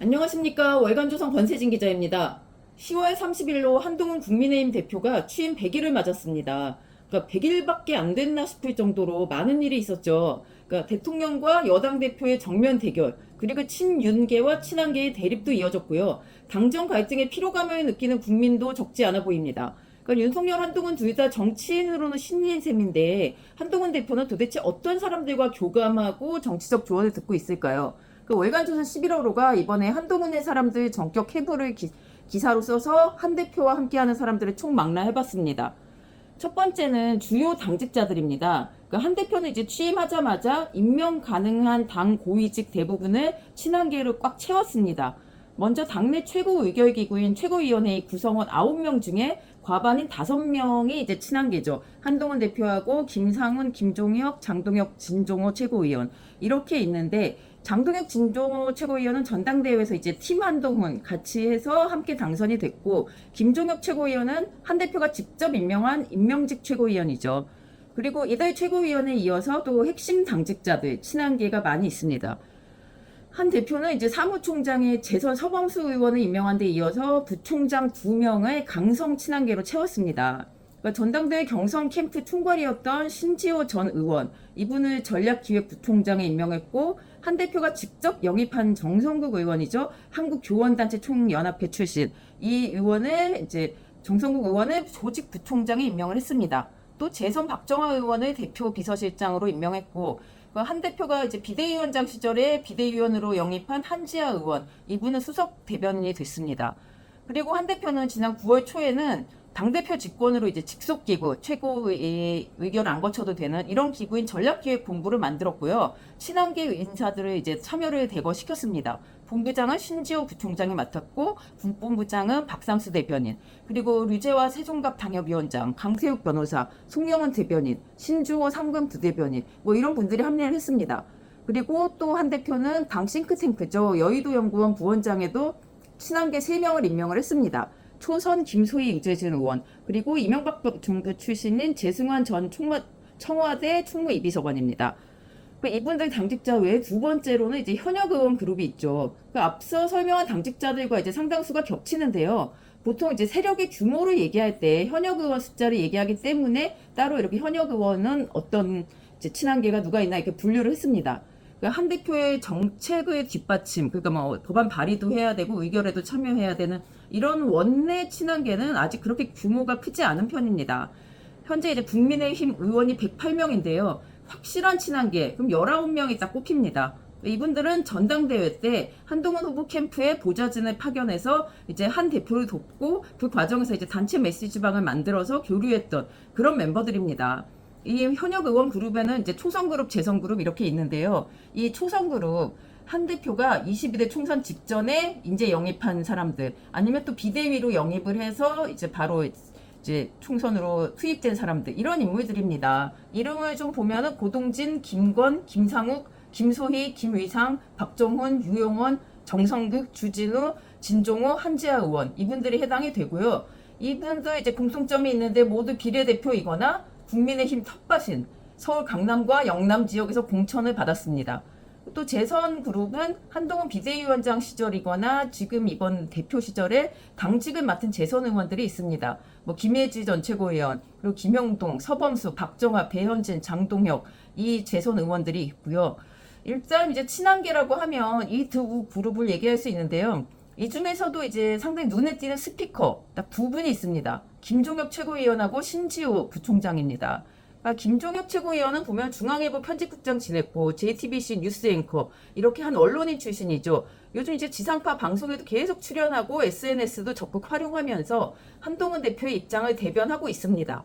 안녕하십니까. 월간조선 권세진 기자입니다. 10월 30일로 한동훈 국민의힘 대표가 취임 100일을 맞았습니다. 그러니까 100일밖에 안 됐나 싶을 정도로 많은 일이 있었죠. 그러니까 대통령과 여당 대표의 정면 대결, 그리고 친윤계와 친한계의 대립도 이어졌고요. 당정 갈등의 피로감을 느끼는 국민도 적지 않아 보입니다. 그러니까 윤석열, 한동훈 둘 다 정치인으로는 신인 셈인데 한동훈 대표는 도대체 어떤 사람들과 교감하고 정치적 조언을 듣고 있을까요? 그 월간조선 11월호가 이번에 한동훈의 사람들 전격 해부를 기사로 써서 한 대표와 함께하는 사람들을 총망라해봤습니다. 첫 번째는 주요 당직자들입니다. 그 한 대표는 이제 취임하자마자 임명 가능한 당 고위직 대부분을 친한계로 꽉 채웠습니다. 먼저 당내 최고 의결기구인 최고위원회의 구성원 9명 중에 과반인 5명이 이제 친한계죠. 한동훈 대표하고 김상훈, 김종혁, 장동혁, 진종호 최고위원 이렇게 있는데 장동혁, 진종호 최고위원은 전당대회에서 이제 팀 한동훈 같이 해서 함께 당선이 됐고 김종혁 최고위원은 한 대표가 직접 임명한 임명직 최고위원이죠. 그리고 이들 최고위원에 이어서 또 핵심 당직자들 친한계가 많이 있습니다. 한 대표는 이제 사무총장의 재선 서범수 의원을 임명한 데 이어서 부총장 2명을 강성 친한계로 채웠습니다. 그러니까 전당대회 경선 캠프 총괄이었던 신지호 전 의원, 이분을 전략기획부총장에 임명했고 한 대표가 직접 영입한 정성국 의원이죠. 한국교원단체 총연합회 출신. 이 의원을 이제 정성국 의원을 조직부총장에 임명을 했습니다. 또 재선 박정화 의원을 대표 비서실장으로 임명했고 한 대표가 이제 비대위원장 시절에 비대위원으로 영입한 한지아 의원, 이분은 수석 대변인이 됐습니다. 그리고 한 대표는 지난 9월 초에는 당대표 직권으로 이제 직속기구, 최고의 의결 안 거쳐도 되는 이런 기구인 전략기획본부를 만들었고요. 친한계 인사들을 이제 참여를 대거시켰습니다. 본부장은 신지호 부총장이 맡았고, 군본부장은 박상수 대변인, 그리고 류재화 세종갑 당협위원장, 강태욱 변호사, 송영원 대변인, 신주호 상금 부대변인, 뭐 이런 분들이 합류를 했습니다. 그리고 또 한 대표는 당 싱크탱크죠. 여의도연구원 부원장에도 친한계 3명을 임명을 했습니다. 초선 김소희 유재진 의원, 그리고 이명박 정부 출신인 재승환 전 청와대 총무이비서관입니다. 이분들 당직자 외에 두 번째로는 이제 현역 의원 그룹이 있죠. 앞서 설명한 당직자들과 이제 상당수가 겹치는데요. 보통 이제 세력의 규모를 얘기할 때 현역 의원 숫자를 얘기하기 때문에 따로 이렇게 현역 의원은 어떤 이제 친한계가 누가 있나 이렇게 분류를 했습니다. 한 대표의 정책의 뒷받침, 그러니까 뭐 법안 발의도 해야 되고 의결에도 참여해야 되는 이런 원내 친한계는 아직 그렇게 규모가 크지 않은 편입니다. 현재 이제 국민의힘 의원이 108명인데요. 확실한 친한계, 그럼 19명이 딱 꼽힙니다. 이분들은 전당대회 때 한동훈 후보 캠프에 보좌진을 파견해서 이제 한 대표를 돕고 그 과정에서 이제 단체 메시지방을 만들어서 교류했던 그런 멤버들입니다. 이 현역 의원 그룹에는 이제 초선 그룹, 재선 그룹 이렇게 있는데요. 이 초선 그룹 한 대표가 22대 총선 직전에 이제 영입한 사람들, 아니면 또 비대위로 영입을 해서 이제 바로 이제 총선으로 투입된 사람들, 이런 인물들입니다. 이름을 좀 보면은 고동진, 김건, 김상욱, 김소희, 김의상, 박정훈, 유용원, 정성극, 주진우, 진종호, 한지아 의원, 이분들이 해당이 되고요. 이분들 이제 공통점이 있는데 모두 비례대표이거나 국민의힘 텃밭인 서울 강남과 영남 지역에서 공천을 받았습니다. 또 재선 그룹은 한동훈 비대위원장 시절이거나 지금 이번 대표 시절에 당직을 맡은 재선 의원들이 있습니다. 뭐 김예지 전 최고위원, 그리고 김영동, 서범수, 박정아, 배현진, 장동혁, 이 재선 의원들이 있고요. 일단 이제 친한계라고 하면 이 두 그룹을 얘기할 수 있는데요. 이 중에서도 이제 상당히 눈에 띄는 스피커 딱 두 분이 있습니다. 김종혁 최고위원하고 신지호 부총장입니다. 김종혁 최고위원은 보면 중앙일보 편집국장 지냈고 JTBC 뉴스 앵커 이렇게 한 언론인 출신이죠. 요즘 이제 지상파 방송에도 계속 출연하고 SNS도 적극 활용하면서 한동훈 대표의 입장을 대변하고 있습니다.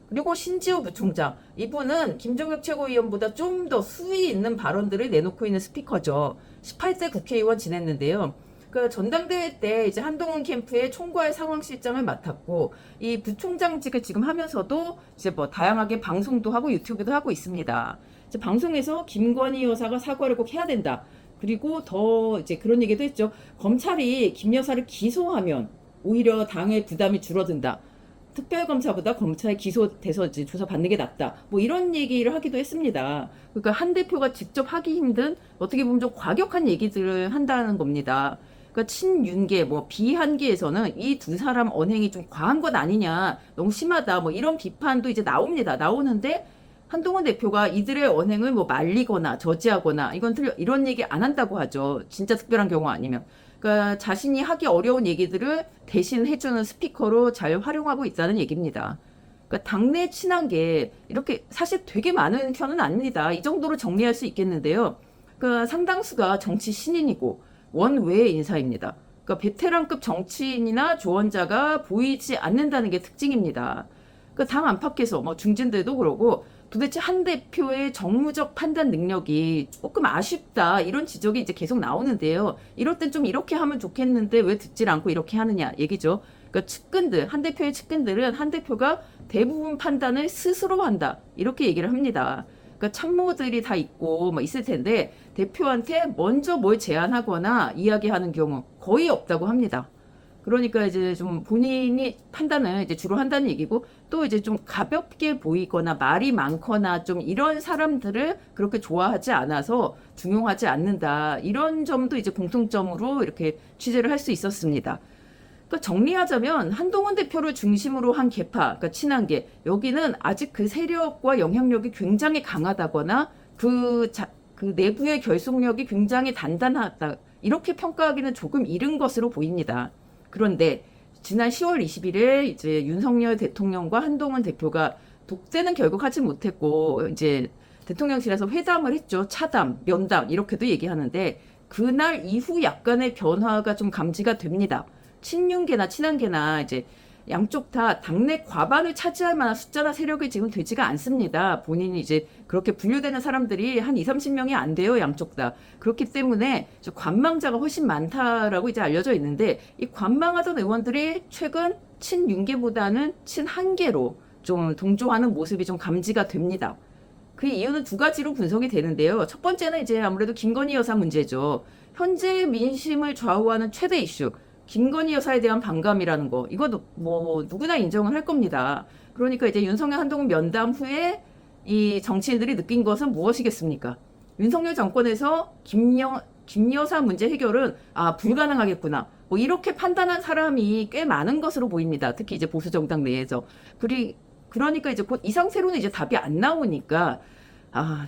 그리고 신지호 부총장, 이분은 김종혁 최고위원보다 좀 더 수위 있는 발언들을 내놓고 있는 스피커죠. 18대 국회의원 지냈는데요. 그 전당대회 때 이제 한동훈 캠프의 총괄 상황실장을 맡았고 이 부총장직을 지금 하면서도 이제 뭐 다양하게 방송도 하고 유튜브도 하고 있습니다. 이제 방송에서 김건희 여사가 사과를 꼭 해야 된다. 그리고 더 이제 그런 얘기도 했죠. 검찰이 김 여사를 기소하면 오히려 당의 부담이 줄어든다. 특별검사보다 검찰 기소돼서 이제 조사받는 게 낫다. 뭐 이런 얘기를 하기도 했습니다. 그러니까 한 대표가 직접 하기 힘든 어떻게 보면 좀 과격한 얘기들을 한다는 겁니다. 그러니까 친윤계, 뭐 비한계에서는 이 두 사람 언행이 좀 과한 것 아니냐, 너무 심하다, 뭐 이런 비판도 이제 나옵니다. 나오는데 한동훈 대표가 이들의 언행을 뭐 말리거나 저지하거나 이런 얘기 안 한다고 하죠. 진짜 특별한 경우 아니면. 그러니까 자신이 하기 어려운 얘기들을 대신 해주는 스피커로 잘 활용하고 있다는 얘기입니다. 그러니까 당내 친한계 이렇게 사실 되게 많은 편은 아닙니다. 이 정도로 정리할 수 있겠는데요. 그러니까 상당수가 정치 신인이고 원외 인사입니다. 그러니까 베테랑급 정치인이나 조언자가 보이지 않는다는 게 특징입니다. 그러니까 당 안팎에서 뭐 중진들도 그러고 도대체 한 대표의 정무적 판단 능력이 조금 아쉽다 이런 지적이 이제 계속 나오는데요. 이럴 땐 좀 이렇게 하면 좋겠는데 왜 듣질 않고 이렇게 하느냐 얘기죠. 그러니까 측근들, 한 대표의 측근들은 한 대표가 대부분 판단을 스스로 한다 이렇게 얘기를 합니다. 그러니까 참모들이 다 있고 뭐 있을 텐데 대표한테 먼저 뭘 제안하거나 이야기하는 경우 거의 없다고 합니다. 그러니까 이제 좀 본인이 판단을 이제 주로 한다는 얘기고 또 이제 좀 가볍게 보이거나 말이 많거나 좀 이런 사람들을 그렇게 좋아하지 않아서 중용하지 않는다. 이런 점도 이제 공통점으로 이렇게 취재를 할 수 있었습니다. 그러니까 정리하자면 한동훈 대표를 중심으로 한 계파, 그러니까 친한계, 여기는 아직 그 세력과 영향력이 굉장히 강하다거나 그 내부의 결속력이 굉장히 단단하다. 이렇게 평가하기는 조금 이른 것으로 보입니다. 그런데 지난 10월 20일에 이제 윤석열 대통령과 한동훈 대표가 독대는 결국 하지 못했고 이제 대통령실에서 회담을 했죠. 차담, 면담 이렇게도 얘기하는데 그날 이후 약간의 변화가 좀 감지가 됩니다. 친윤계나 친한계나 이제 양쪽 다 당내 과반을 차지할 만한 숫자나 세력이 지금 되지가 않습니다. 본인이 이제 그렇게 분류되는 사람들이 한 20, 30명이 안 돼요. 양쪽 다. 그렇기 때문에 관망자가 훨씬 많다라고 이제 알려져 있는데 이 관망하던 의원들이 최근 친윤계보다는 친한계로 좀 동조하는 모습이 좀 감지가 됩니다. 그 이유는 두 가지로 분석이 되는데요. 첫 번째는 이제 아무래도 김건희 여사 문제죠. 현재 민심을 좌우하는 최대 이슈. 김건희 여사에 대한 반감이라는 거, 이거 뭐 누구나 인정을 할 겁니다. 그러니까 이제 윤석열 한동훈 면담 후에 이 정치인들이 느낀 것은 무엇이겠습니까? 윤석열 정권에서 김 여사 문제 해결은 불가능하겠구나. 뭐 이렇게 판단한 사람이 꽤 많은 것으로 보입니다. 특히 이제 보수 정당 내에서. 그러니까 이제 곧 이 상태로는 이제 답이 안 나오니까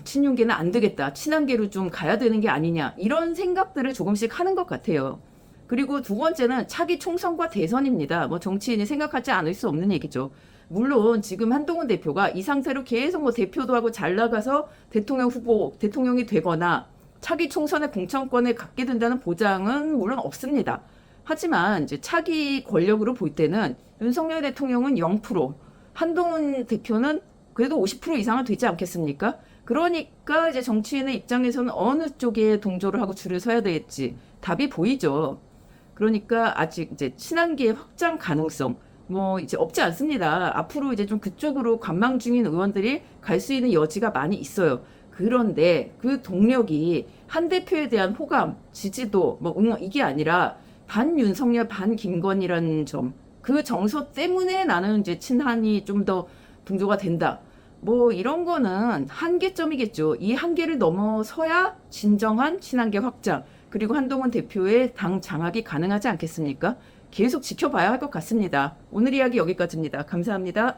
친윤계는 안 되겠다. 친한계로 좀 가야 되는 게 아니냐. 이런 생각들을 조금씩 하는 것 같아요. 그리고 두 번째는 차기 총선과 대선입니다. 뭐 정치인이 생각하지 않을 수 없는 얘기죠. 물론 지금 한동훈 대표가 이 상태로 계속 뭐 대표도 하고 잘 나가서 대통령이 되거나 차기 총선의 공천권을 갖게 된다는 보장은 물론 없습니다. 하지만 이제 차기 권력으로 볼 때는 윤석열 대통령은 0%, 한동훈 대표는 그래도 50% 이상은 되지 않겠습니까? 그러니까 이제 정치인의 입장에서는 어느 쪽에 동조를 하고 줄을 서야 될지 답이 보이죠. 그러니까 아직 이제 친한계의 확장 가능성 뭐 이제 없지 않습니다. 앞으로 이제 좀 그쪽으로 관망 중인 의원들이 갈 수 있는 여지가 많이 있어요. 그런데 그 동력이 한 대표에 대한 호감, 지지도, 뭐 응원 이게 아니라 반 윤석열, 반 김건희라는 점, 그 정서 때문에 나는 이제 친한이 좀 더 동조가 된다. 뭐 이런 거는 한계점이겠죠. 이 한계를 넘어서야 진정한 친한계 확장. 그리고 한동훈 대표의 당 장악이 가능하지 않겠습니까? 계속 지켜봐야 할 것 같습니다. 오늘 이야기 여기까지입니다. 감사합니다.